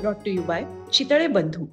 Brought to you by Chitale Bandhu.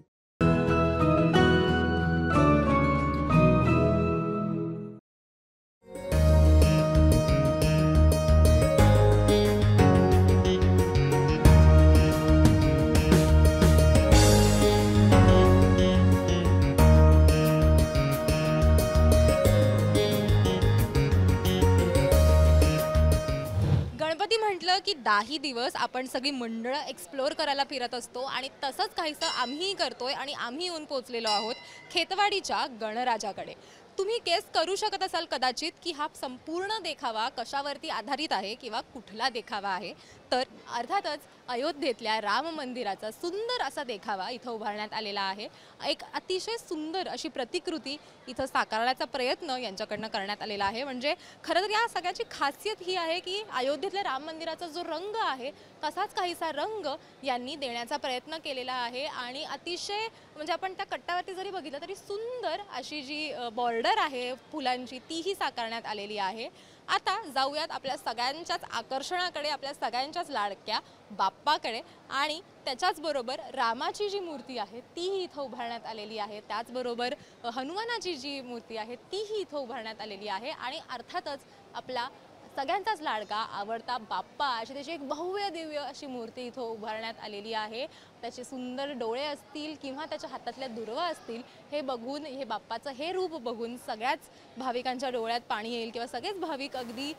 Ganpati म्हटलं की 10 दिवस आपण सगळी मंडळं एक्सप्लोर करायला फिरत असतो आणि तसंच काहीसं आम्हीही करतोय आणि आम्ही येऊन पोहोचलेलो आहोत खेतवाडीच्या गणराजाकडे. तुम्ही गेस करू शकत असाल कदाचित की हा संपूर्ण देखावा कशावरती आधारित आहे किंवा कुठला देखावा आहे. तर अर्थातच अयोध्येतल्या राम मंदिराचा सुंदर असा देखावा इथं उभारण्यात आलेला आहे. एक अतिशय सुंदर अशी प्रतिकृती इथं साकारण्याचा प्रयत्न यांच्याकडनं करण्यात आलेला आहे. म्हणजे खरं तर या सगळ्याची खासियत ही आहे की अयोध्येतल्या राम मंदिराचा जो रंग आहे तसाच काहीसा रंग यांनी देण्याचा प्रयत्न केलेला आहे आणि अतिशय म्हणजे आपण त्या कट्ट्यावरती जरी बघितलं तरी सुंदर अशी जी बॉर्डर आहे फुलांची तीही साकारण्यात आलेली आहे. आता जाऊयात आपल्या सगळ्यांच्याच आकर्षणाकडे, आपल्या सगळ्यांच्याच लाडक्या बाप्पाकडे आणि त्याच्याचबरोबर रामाची जी मूर्ती आहे तीही इथं उभारण्यात आलेली आहे. त्याचबरोबर हनुमानाची जी मूर्ती आहे तीही इथं उभारण्यात आलेली आहे आणि अर्थातच आपला सगळ्यांचाच लाडका आवडता बाप्पा अशी त्याची एक भव्य दिव्य अशी मूर्ती इथं उभारण्यात आलेली आहे. त्याचे सुंदर डोळे असतील किंवा त्याच्या हातातल्या दुर्वा असतील हे बघून, हे बाप्पाचं हे रूप बघून सगळ्याच भाविकांच्या डोळ्यात पाणी येईल किंवा सगळेच भाविक अगदी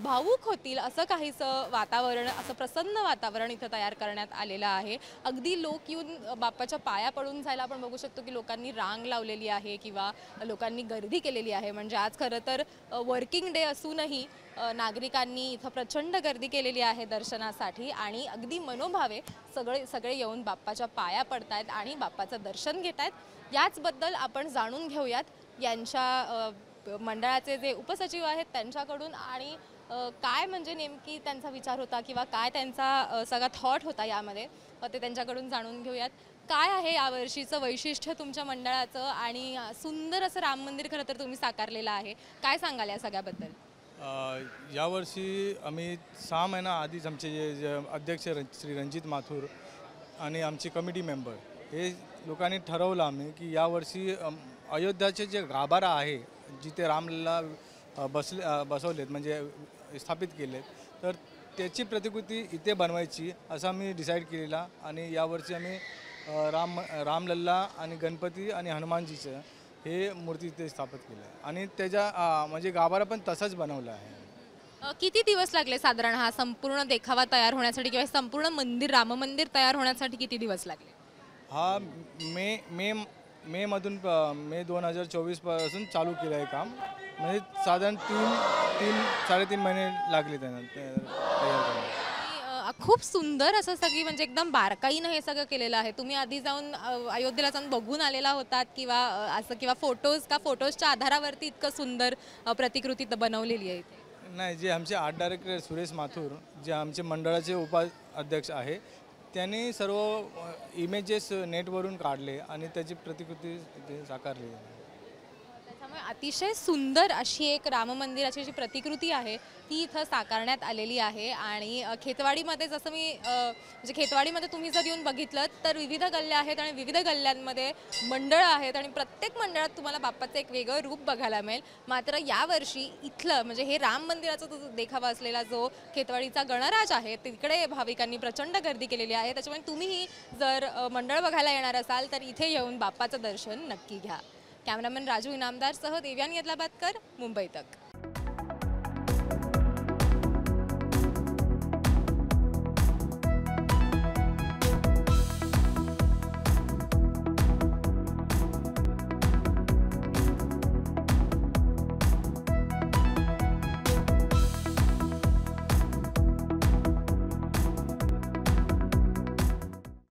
भावूक होतील असं काहीसं वातावरण, असं प्रसन्न वातावरण इथं तयार करण्यात आलेलं आहे. अगदी लोक येऊन बाप्पाच्या पाया पडून जायला आपण बघू शकतो की लोकांनी रांग लावलेली आहे किंवा लोकांनी गर्दी केलेली आहे. म्हणजे आज खरं तर वर्किंग डे असूनही नागरिकांनी इथं प्रचंड गर्दी केलेली आहे दर्शनासाठी आणि अगदी मनोभावे सगळे येऊन बाप्पाच्या पाया पडतायत आणि बाप्पाचं दर्शन घेत आहेत. याचबद्दल आपण जाणून घेऊयात यांच्या मंडळाचे जे उपसचिव आहेत त्यांच्याकडून आणि काय म्हणजे नेमकी त्यांचा विचार होता किंवा काय त्यांचा सगळा थॉट होता यामध्ये ते त्यांच्याकडून जाणून घेऊयात. काय आहे यावर्षीचं वैशिष्ट्य तुमच्या मंडळाचं आणि सुंदर असं राम मंदिर खरं तर तुम्ही साकारलेलं आहे, काय सांगाल या सगळ्याबद्दल? यावर्षी आम्ही 6 महिना आधीच आमचे जे अध्यक्ष श्री रणजित माथुर आणि आमचे कमिटी मेंबर हे लोकांनी ठरवलं आम्ही की यावर्षी अयोध्याचे जे गाभारा आहे जिथे रामलला बसवलेत म्हणजे स्थापित केलेत तर त्याची प्रतिकृती इथे बनवायची असं आम्ही डिसाईड केलेला आणि यावर्षी आम्ही रामलल्ला आणि गणपती आणि हनुमानजीचं हे मूर्ती इथे स्थापित केलं आहे आणि त्याच्या म्हणजे गाभारा पण तसाच बनवला आहे. किती दिवस लागले साधारण हा संपूर्ण देखावा तयार होण्यासाठी किंवा संपूर्ण मंदिर राम मंदिर तयार होण्यासाठी किती दिवस लागले? हा मे मधून मे 2024 पासून चालू केलं आहे काम. म्हणजे साधारण 3-3.5 महिने लागले त्यांना तयार करायला. खूप सुंदर असं सगळी म्हणजे एकदम बारकाईनं हे सगळं केलेलं आहे. तुम्ही आधी जाऊन अयोध्येला जाऊन बघून आलेला होतात किंवा असं किंवा फोटोजच्या आधारावरती इतकं सुंदर प्रतिकृती बनवलेली आहे इथे? नाही, जे आमचे आर्ट डायरेक्टर सुरेश माथुर जे आमचे मंडळाचे उपाध्यक्ष आहे त्यांनी सर्व इमेजेस नेटवरून काढले आणि त्याची प्रतिकृती साकारली. त्यामुळे अतिशय सुंदर अशी एक राम मंदिराची जी प्रतिकृती आहे ती इथं साकारण्यात आलेली आहे आणि खेतवाडीमध्ये जसं मी म्हणजे खेतवाडीमध्ये तुम्ही जर येऊन बघितलं तर विविध गल्ल्या आहेत आणि विविध गल्ल्यांमध्ये मंडळं आहेत आणि प्रत्येक मंडळात तुम्हाला बाप्पाचं एक वेगळं रूप बघायला मिळेल. मात्र यावर्षी इथलं म्हणजे हे राम मंदिराचा जो देखावा असलेला जो खेतवाडीचा गणराज आहे तिकडे भाविकांनी प्रचंड गर्दी केलेली आहे. त्याच्यामुळे तुम्हीही जर मंडळ बघायला येणार असाल तर इथे येऊन बाप्पाचं दर्शन नक्की घ्या. कॅमेरामॅन राजू इनामदारसह देव्यानी यदलाबादकर, मुंबई तक.